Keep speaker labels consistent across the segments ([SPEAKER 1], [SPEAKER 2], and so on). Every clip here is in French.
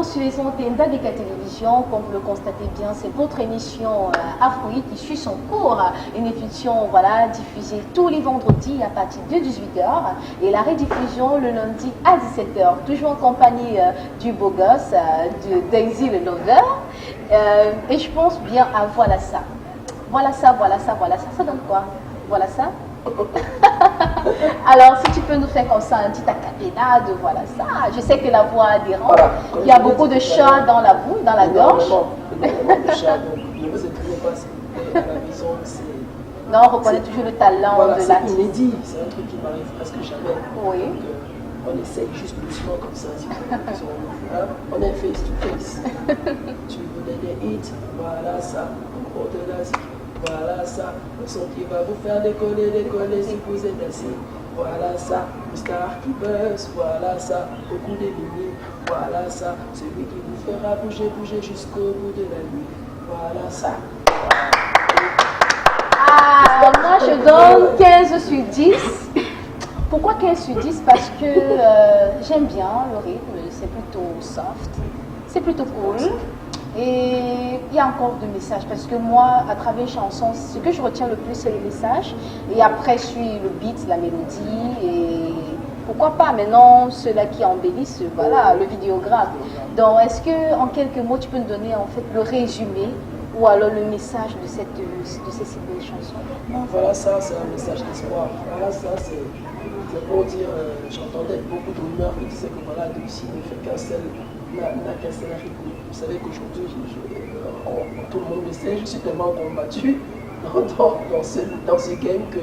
[SPEAKER 1] Sur les antennes d'Adeka Télévision, comme vous le constatez bien, c'est votre émission Afroïde qui suit son cours. Une émission voilà, diffusée tous les vendredis à partir de 18h et la rediffusion le lundi à 17h. Toujours en compagnie du beau gosse, de Daisy le Lover. Et je pense bien à Voilà ça. Voilà ça, voilà ça, voilà ça. Ça donne quoi? Voilà ça. Alors, si tu peux nous faire comme ça un petit acapella de Voilà ça. Je sais que la voix dérange. Voilà, il y a beaucoup de chats dans la bouche, dans la gorge.
[SPEAKER 2] Ne vous étonnez pas, c'est à la maison, c'est...
[SPEAKER 1] Non, on reconnaît toujours le talent
[SPEAKER 2] voilà,
[SPEAKER 1] de l'artiste.
[SPEAKER 2] C'est inédit, c'est un truc qui m'arrive presque jamais.
[SPEAKER 1] Oui.
[SPEAKER 2] Donc, on essaye juste doucement comme ça. On est face to face. Tu veux des hits, voilà ça. On te laisse. Voilà ça, le son qui va vous faire décoller, décoller si vous êtes assis. Voilà ça, le star qui buzz, voilà ça, beaucoup d'ennemis. Voilà ça, celui qui vous fera bouger, bouger jusqu'au bout de la nuit. Voilà ça.
[SPEAKER 1] Ah, moi je donne 15 sur 10. Pourquoi 15 sur 10? Parce que j'aime bien le rythme, c'est plutôt soft, c'est plutôt cool. Et il y a encore de messages parce que moi, à travers les chansons, ce que je retiens le plus, c'est le message. Et après, suit le beat, la mélodie. Et pourquoi pas maintenant ceux-là qui embellissent, voilà, le vidéographe. Donc, est-ce que en quelques mots, tu peux nous donner en fait le résumé ou alors le message de ces belles chansons?
[SPEAKER 2] Voilà ça, c'est un message d'espoir. Voilà ça, c'est pour dire, j'entendais beaucoup de rumeurs qui disaient que voilà, Dulcie ne fait qu'un seul. N'a qu'un seul rythme. Vous savez qu'aujourd'hui, tout le monde le sait, je suis tellement combattu dans ce game que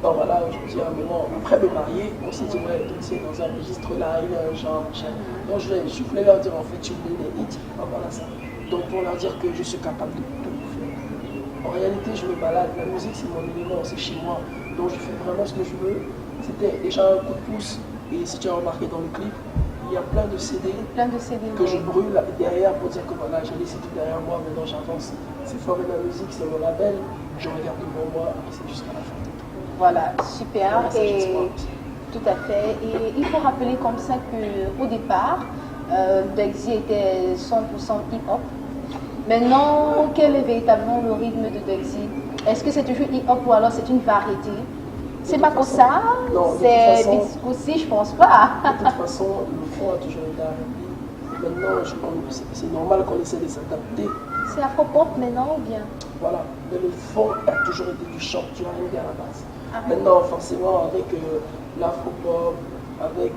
[SPEAKER 2] bon, voilà, aujourd'hui, à un moment, après me marier, on s'est dit, ouais, Dulcie dans un registre là, il y a un genre, machin. Donc je voulais leur dire, en fait, tu me donnes les hits, ben, voilà ça. Donc pour leur dire que je suis capable de tout faire. En réalité, je me balade, la musique c'est mon élément, c'est chez moi. Donc je fais vraiment ce que je veux. C'était déjà un coup de pouce, et si tu as remarqué dans le clip, il y a plein de CD que je brûle derrière pour dire que voilà, j'ai laissé tout derrière moi, maintenant j'avance. C'est Forever Music, c'est mon label, je regarde devant moi et c'est jusqu'à la fin.
[SPEAKER 1] Voilà, super. Et tout à fait. Et il faut rappeler comme ça qu'au départ, Daisy était 100% hip-hop. Maintenant, quel est véritablement le rythme de Daisy? Est-ce que c'est toujours hip-hop ou alors c'est une variété? C'est pas comme ça, c'est aussi, je pense pas.
[SPEAKER 2] De toute façon, le fond a toujours été R&B. Maintenant, c'est normal qu'on essaie de s'adapter.
[SPEAKER 1] C'est afro-pop maintenant ou bien?
[SPEAKER 2] Voilà, mais le fond a toujours été du chant, du R&B à la base. Maintenant, forcément, avec l'afro-pop, avec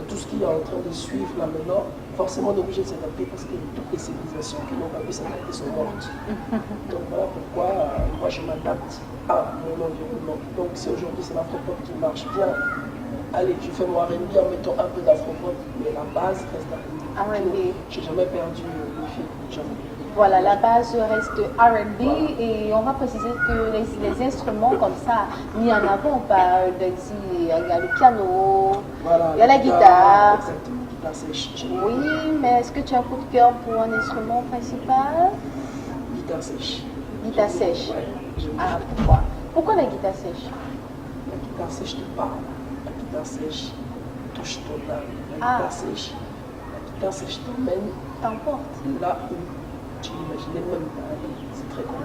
[SPEAKER 2] tout ce qui est en train de suivre là maintenant, forcément on est obligé de s'adapter parce que toutes les civilisations qui n'ont pas pu s'adapter sont mortes. Donc voilà pourquoi moi je m'adapte à mon environnement. Donc si aujourd'hui c'est l'afro-pop qui marche bien, allez, je fais mon R&B en mettant un peu d'afro-pop, mais la base reste R&B. J'ai jamais perdu le fil, jamais.
[SPEAKER 1] Voilà, la base reste R&B et on va préciser que les instruments comme ça, mis en avant par Daisy, il y a le piano,
[SPEAKER 2] voilà,
[SPEAKER 1] il y a la guitare.
[SPEAKER 2] Exactement, guitare sèche.
[SPEAKER 1] Oui, mais est-ce que tu as un coup de cœur pour un instrument principal?
[SPEAKER 2] Guitare sèche.
[SPEAKER 1] Guitare sèche.
[SPEAKER 2] Ouais,
[SPEAKER 1] ah, pourquoi? Pourquoi la guitare sèche?
[SPEAKER 2] La guitare sèche te parle. La guitare sèche touche ton âme. La guitare sèche t'emmène.
[SPEAKER 1] T'emporte.
[SPEAKER 2] Là où tu n'imaginais même pas aller. C'est très compliqué.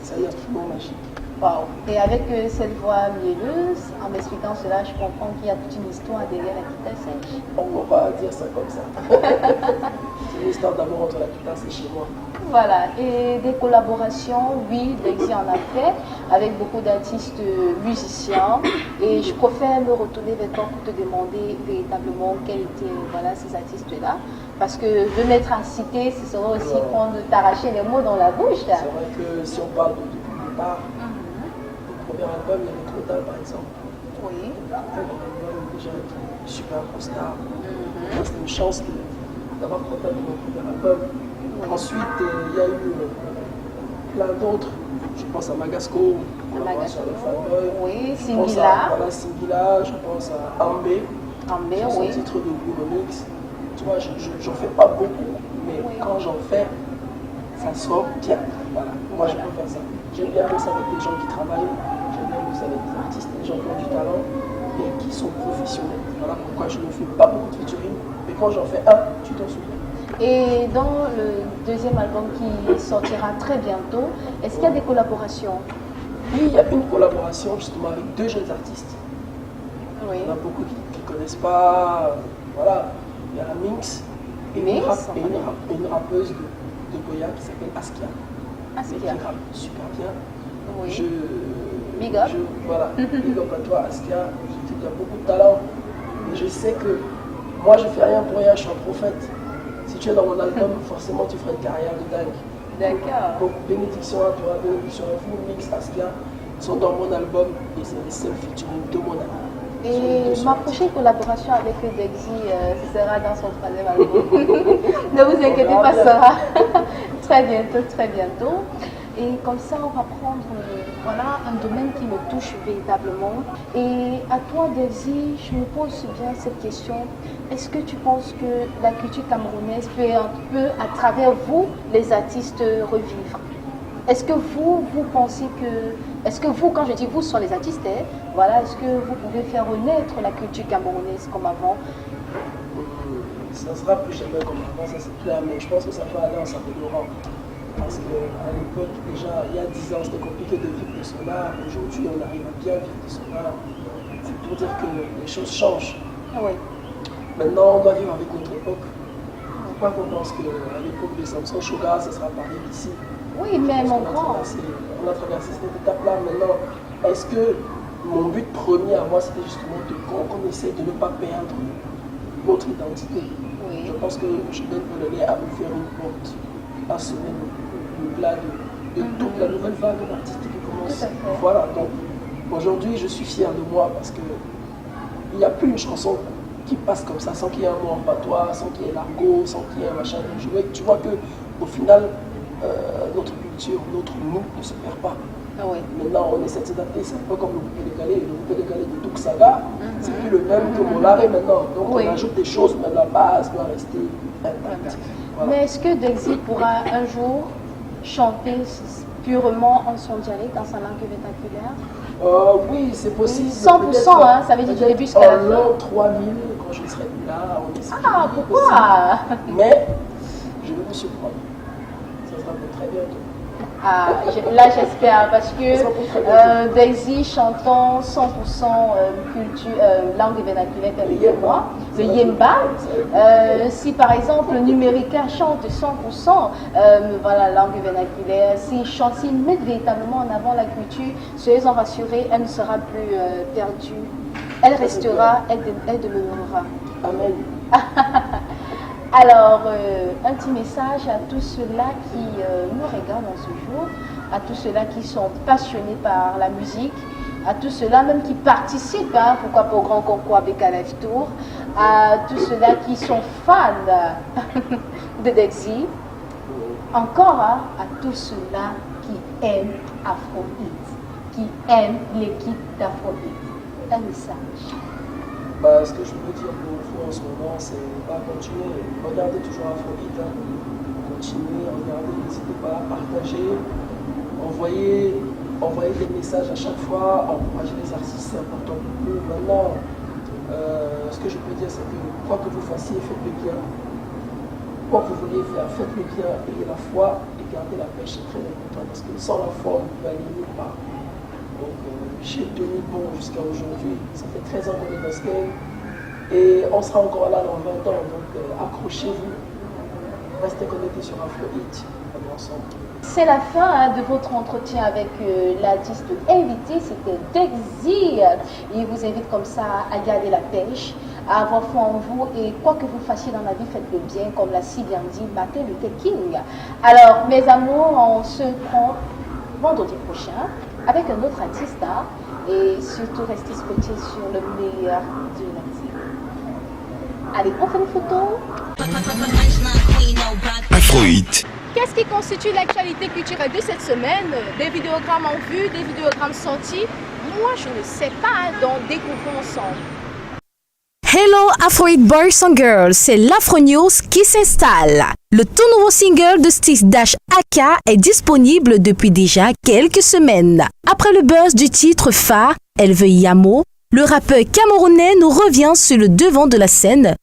[SPEAKER 2] C'est un instrument magique.
[SPEAKER 1] Wow. Et avec cette voix mielleuse, en m'expliquant cela, je comprends qu'il y a toute une histoire derrière la guitare sèche.
[SPEAKER 2] On va dire ça comme ça. C'est une histoire d'amour entre la guitare sèche et moi.
[SPEAKER 1] Voilà, et des collaborations, oui, Daisy en a fait, avec beaucoup d'artistes musiciens. Et je préfère me retourner vers toi pour te demander véritablement quels étaient ces artistes-là. Parce que de mettre à citer, ce serait aussi prendre, t'arracher les mots dans la bouche.
[SPEAKER 2] C'est vrai que si on parle depuis le départ, le premier album, il y avait Total par exemple.
[SPEAKER 1] Oui.
[SPEAKER 2] Après, dans l'album, déjà, super star. C'était une chance d'avoir Total dans mon premier album. Ensuite, il y a eu plein d'autres. Je pense à Magasco, sur le Fanboy.
[SPEAKER 1] Oui, Singila.
[SPEAKER 2] Voilà, Singila, je pense à Ambé.
[SPEAKER 1] Ambé,
[SPEAKER 2] oui. Son titre de Blue Mix. Tu vois, j'en fais pas beaucoup, mais quand j'en fais, ça sort bien. Voilà, moi je peux faire ça. J'aime bien bosser avec des gens qui travaillent, j'aime bien bosser avec des artistes, des gens qui ont du talent et qui sont professionnels. Voilà pourquoi je ne fais pas beaucoup de featuring, Et quand j'en fais un, tu t'en souviens.
[SPEAKER 1] Et dans le deuxième album qui sortira très bientôt, est-ce qu'il y a des collaborations?
[SPEAKER 2] Oui, il y a une collaboration justement avec 2 jeunes artistes.
[SPEAKER 1] Oui.
[SPEAKER 2] Il y en a beaucoup qui ne connaissent pas. Voilà, il y a Minx et une rappeuse de Goya qui s'appelle Askia.
[SPEAKER 1] Askia.
[SPEAKER 2] Mais qui rappe super bien.
[SPEAKER 1] Oui. Big up.
[SPEAKER 2] Voilà, big up à toi Askia. Tu as beaucoup de talent. Et je sais que moi je fais rien pour rien, je suis un prophète. Si tu es dans mon album, forcément tu feras une carrière de dingue.
[SPEAKER 1] D'accord.
[SPEAKER 2] Donc bénédiction à toi, bénédiction à vous, Mix, Askia, sont dans mon album et c'est les seuls featuring de mon album.
[SPEAKER 1] Et ma prochaine collaboration avec Dexy sera dans son 3e album. Ne vous inquiétez pas, ça sera très bientôt, très bientôt. Et comme ça, on va prendre voilà, un domaine qui me touche véritablement. Et à toi, Dexy, je me pose bien cette question. Est-ce que tu penses que la culture camerounaise peut à travers vous, les artistes, revivre? Est-ce que vous pensez que... Est-ce que vous, quand je dis vous, ce sont les artistes, voilà, est-ce que vous pouvez faire renaître la culture camerounaise comme avant?
[SPEAKER 2] Ça ne sera plus jamais comme avant, ça c'est clair, mais je pense que ça peut aller en s'améliorant. Parce qu'à l'époque, déjà, il y a 10 ans, c'était compliqué de vivre de son art. Aujourd'hui, on arrive à bien vivre de son art. C'est pour dire que les choses changent.
[SPEAKER 1] Oui.
[SPEAKER 2] Maintenant, on doit vivre avec notre époque. Pourquoi qu'on pense qu'à l'époque de Samson Sugar, ça sera pareil d'ici?
[SPEAKER 1] Oui, mais mon grand.
[SPEAKER 2] On a traversé cette étape-là. Maintenant, est-ce que mon but premier à moi, c'était justement qu'on essaie de ne pas perdre notre identité?
[SPEAKER 1] Oui.
[SPEAKER 2] Je pense que je donne le lait à me faire une porte, à semer le plat de toute la nouvelle vague d'artistes qui commence. Voilà, donc aujourd'hui, je suis fier de moi parce qu'il n'y a plus une chanson qui passe comme ça sans qu'il y ait un mot en patois, sans qu'il y ait l'argot, sans qu'il y ait un machin. Tu vois qu'au final, notre culture, notre nous ne se perd pas.
[SPEAKER 1] Ah oui.
[SPEAKER 2] Maintenant, on essaie de s'adapter, c'est un peu comme le coupé décalé. Le coupé décalé de Douk Saga, c'est plus le même que Molaré maintenant. Donc on ajoute des choses, mais la base doit rester intacte. Voilà.
[SPEAKER 1] Mais est-ce que Dexy pourra un jour chanter purement en son dialecte, dans sa langue vernaculaire?
[SPEAKER 2] Oui, c'est possible.
[SPEAKER 1] 100%, hein, ça veut dire du début jusqu'à la fin.
[SPEAKER 2] En l'an 3000, quand je ne serai plus là, on espère.
[SPEAKER 1] Ah, pourquoi?
[SPEAKER 2] Mais je vais vous surprendre. Ça sera pour très bientôt.
[SPEAKER 1] Ah, là j'espère parce que Dexy chantant 100% culture, langue vernaculaire avec moi, le Yemba, si par exemple Numérica chante 100% voilà, langue vernaculaire, s'ils mettent véritablement en avant la culture, soyez en rassurés, elle ne sera plus perdue, elle restera, elle demeurera.
[SPEAKER 2] Amen.
[SPEAKER 1] Alors, un petit message à tous ceux-là qui nous regardent en ce jour, à tous ceux-là qui sont passionnés par la musique, à tous ceux-là même qui participent, hein, pourquoi pas au grand concours avec Live Tour, à tous ceux-là qui sont fans de Dexy, encore hein, à tous ceux-là qui aiment Afrobeat, qui aiment l'équipe d'Afrobeat. Un message.
[SPEAKER 2] Ce que je peux dire pour vous en ce moment, c'est continuer, regardez toujours Afrobeat, hein. Continuez, regardez, n'hésitez pas à partager, envoyer des messages à chaque fois, encourager les artistes, c'est important pour nous. Maintenant, ce que je peux dire, c'est que quoi que vous fassiez, faites-le bien. Quoi que vous vouliez faire, faites-le bien, ayez la foi et gardez la pêche, c'est très important parce que sans la foi, on ne peut aller nulle part. Donc, j'ai tenu bon jusqu'à aujourd'hui. Ça fait 13 ans qu'on est dans ce game. Et on sera encore là dans 20 ans. Donc, accrochez-vous. Restez connectés sur Afrobeat. On est ensemble.
[SPEAKER 1] C'est la fin hein, de votre entretien avec l'artiste invité. C'était Dexy. Il vous invite comme ça à garder la pêche, à avoir foi en vous. Et quoi que vous fassiez dans la vie, faites-le bien. Comme l'a si bien dit, battez le King. Alors, mes amours, on se prend vendredi prochain avec un autre artiste hein, et surtout restez scotchés sur le meilleur du lundi. Allez, on fait une photo.
[SPEAKER 3] Afrohit.
[SPEAKER 1] Qu'est-ce qui constitue l'actualité culturelle de cette semaine? Des vidéogrammes en vue, des vidéogrammes sortis? Moi, je ne sais pas, donc découvrons ensemble.
[SPEAKER 4] Hello Afrohit Boys and Girls, c'est l'Afro News qui s'installe. Le tout nouveau single de Styx Dash Aka est disponible depuis déjà quelques semaines. Après le buzz du titre phare, Elle veut Yamo, le rappeur camerounais nous revient sur le devant de la scène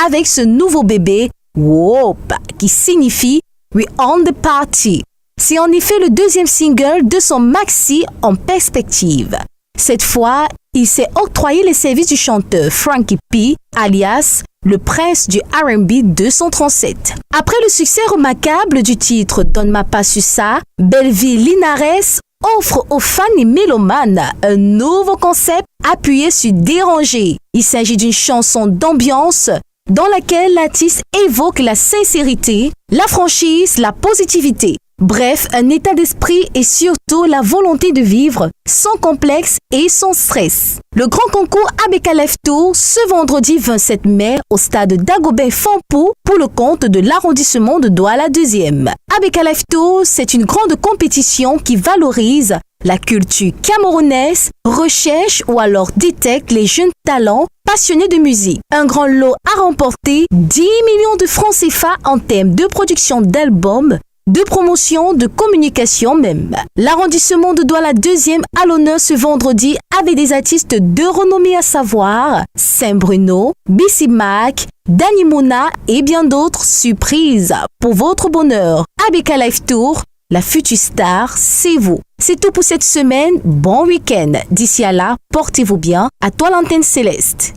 [SPEAKER 4] avec ce nouveau bébé, Whoop, qui signifie We on the Party. C'est en effet le deuxième single de son maxi en perspective. Cette fois, il s'est octroyé les services du chanteur Frankie P, alias le prince du R&B 237. Après le succès remarquable du titre Donne-moi pas sur ça, Belleville Linares offre aux fans et mélomanes un nouveau concept appuyé sur Déranger. Il s'agit d'une chanson d'ambiance dans laquelle l'artiste évoque la sincérité, la franchise, la positivité. Bref, un état d'esprit et surtout la volonté de vivre sans complexe et sans stress. Le grand concours ABK Live Tour ce vendredi 27 mai au stade Dagobert Fampoux pour le compte de l'arrondissement de Douala 2e. ABK Live Tour, c'est une grande compétition qui valorise la culture camerounaise, recherche ou alors détecte les jeunes talents passionnés de musique. Un grand lot à remporter, 10 millions de francs CFA en termes de production d'albums, de promotion, de communication même. L'arrondissement de Douala 2e à l'honneur ce vendredi avec des artistes de renommée à savoir Saint-Bruno, Bissy Mac, Danny Mouna et bien d'autres surprises pour votre bonheur. ABK Live Tour, la future star, c'est vous. C'est tout pour cette semaine. Bon week-end. D'ici à là, portez-vous bien. À toi l'antenne céleste.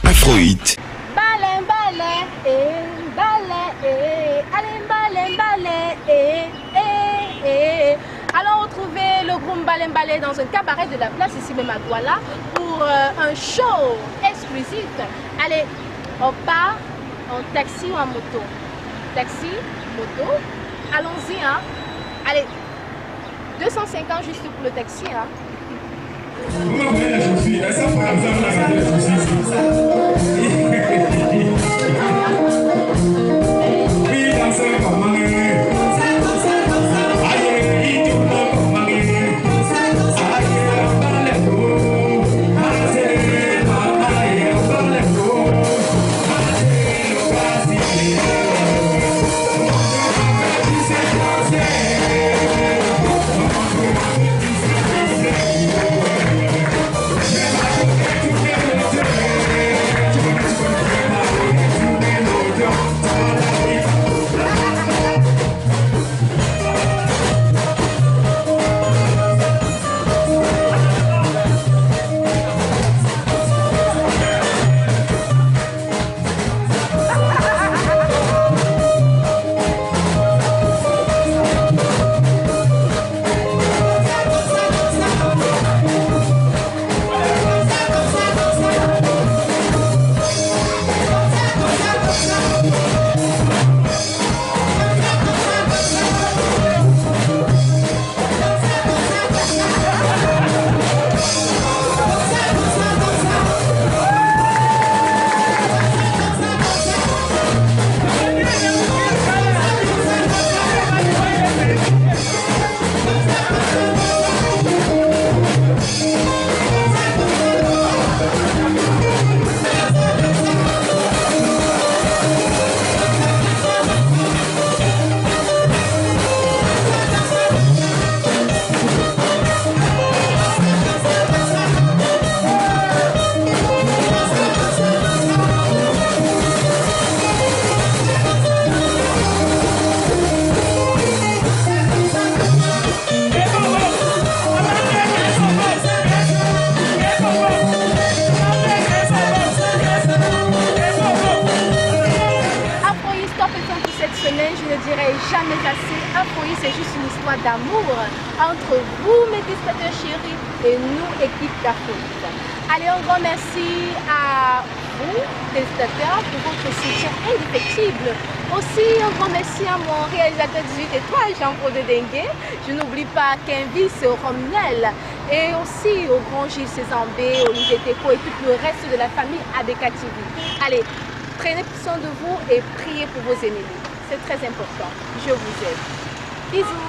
[SPEAKER 3] Afrohit.
[SPEAKER 1] Allons retrouver le groupe Balem dans un cabaret de la place ici même à Douala pour un show exclusif. Allez, on part en taxi ou en moto? Taxi, moto, allons-y hein. Allez, 250 juste pour le taxi hein. Jamais assez. Afrohit, c'est juste une histoire d'amour entre vous, mes téléspectateurs chéris, et nous, équipe d'Afrohit. Allez, un grand merci à vous, téléspectateurs, pour votre soutien indéfectible. Aussi, un grand merci à mon réalisateur 18 étoiles, Jean-Paul Dengue. Je n'oublie pas Kenvis Romnel. Et aussi au grand Gilles Cézambé, Olivier Teco et tout le reste de la famille ABK TV. Allez, prenez soin de vous et priez pour vos ennemis. C'est très important. Je vous aime. Bisous.